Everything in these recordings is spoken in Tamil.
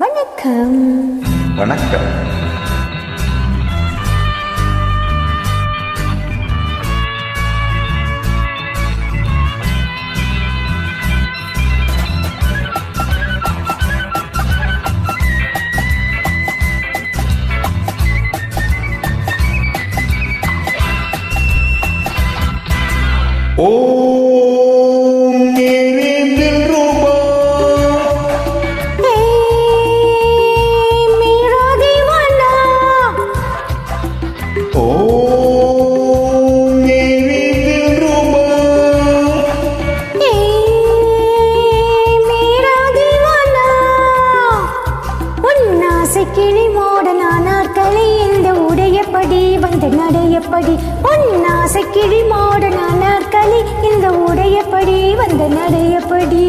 வணக்கம். வணக்கம். கிளி மோடனானார் களி இந்த உடையபடி வந்து நடையபடி பொன்னாசை கிளி மோடனானார் களி இந்த உடையபடி வந்து நடையபடி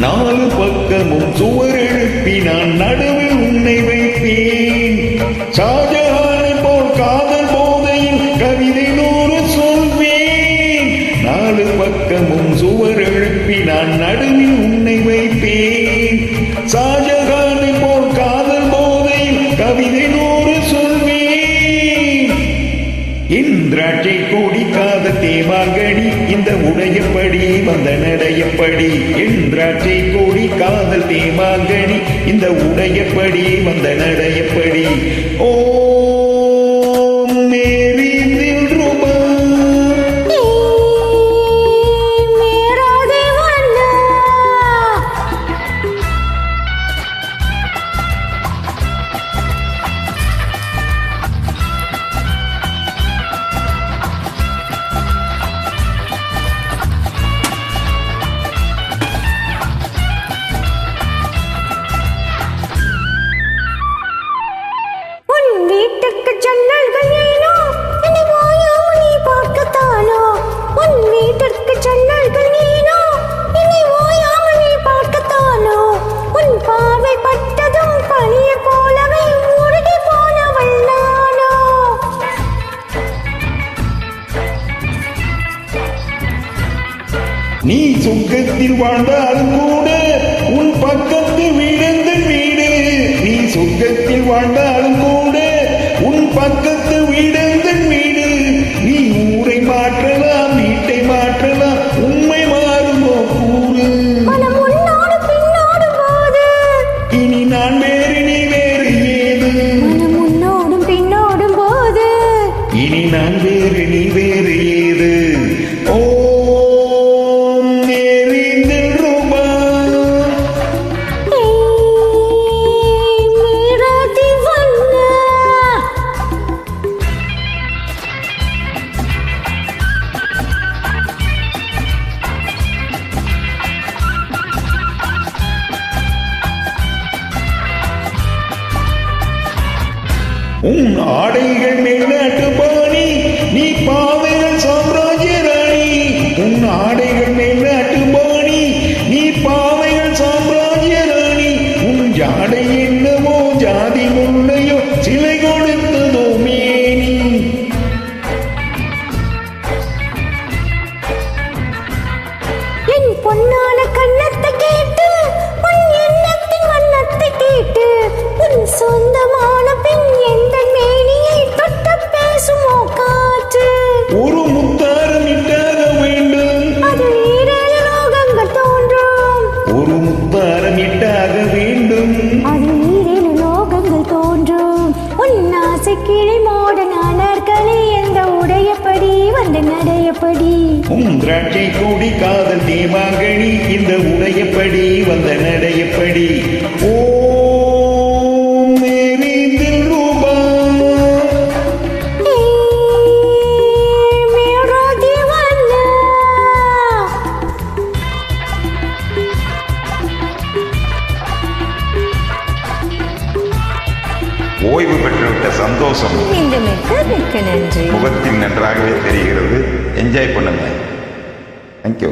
நாலு பக்கமும் சுவர் எழுப்பி நான் நடுவில் உன்னை வைப்பேன். ஷாஜஹானை போல் காதல் போதையில் கவிதை நூறு சொல்வேன். நாலு பக்கமும் சுவர் எழுப்பி நான் நடுவில் உன்னை வைப்பேன். ஷாஜஹானை போல் காதல் போதையில் கவிதை நூறு சொல்வேன். இந்திராட்சை கொடிக்காத தேவாங்கடி இந்த உடையபடி வந்த நடையபடி. இந்திராட்சை கொடி காதல் தேவாங்கடி இந்த உடையபடி வந்த நடையபடி. ஓ மேரி தில்ருபா ஜன்னல்கள் ஏனோ என்னை ஓயாமல் நீ பார்க்கத்தானோ. உன் வீட்டிற்கு ஜன்னல்கள் ஏனோ என்னை ஓயாமல் நீ பார்க்கத்தானோ. உன் பார்வை பட்டதும் பனியை போலவே உருகி போனவள் நானோ. நீ சொர்க்கத்தில் வாழ்ந்தாலும் கூட உன் பக்கத்து வீடெந்த வீடு. நீ சொர்க்கத்தில் வாழ்ந்தாலும் கூட உன் பக்கத்து வீடெந்த வீடு. நீ ஊரை மாற்றலாம், வீட்டை மாற்றலாம், உண்மை மாறுமோ கூறு. மனம் உன்னோடு பின்னோடும் போது இனி நான் வேறு நீ வேறு ஏது. மனம் உன்னோடும் பின்னோடும் போது இனி நான் வேறு நீ வேறு ஏது. ஓ உன் ஆடைகள் மேல்நாட்டு பாணி, நீ பாவைகள் சாம்ராஜ்ய ராணி. உன் ஆடைகள் மேல்நாட்டு பாணி, நீ பாவைகள் சாம்ராஜ்ய ராணி. உன் ஜாடை என்னவோ ஜாதி முல்லையோ சிலை கொடுத்ததோ மேனி. என் பொன்னான கண்ணத்தை கேட்டு உன் எண்ணத்தின் வண்ணத்தை கேட்டு உன் சொந்தமான பெண் எந்த மேனியை தொட்டு பேசுமோ காற்று. ஒரு முத்தாரம் இட்டாக வேண்டும், அது ஈரேழு லோகங்கள் தோன்றும். ஒரு முத்தாரம் இட்டாக வேண்டும், அது ஈரேழு லோகங்கள் தோன்றும். உன் ஆசை கிளி மோடனானார் களி எந்த உடையபடி வந்து நடையபடி. உன் திராட்சை கொடி காதல் தேவாங்கடி இந்த உடையபடி வந்த நடையபடி. ஓ மேரி தில்ருபா மேரா தீவானா. ஓய்வு பெற்றுவிட்ட சந்தோஷம் இந்த மிக்க நன்றி. முகத்தில் நன்றாகவே தெரிகிறது. என்ஜாய் பண்ணுங்க. தேங்க்யூ.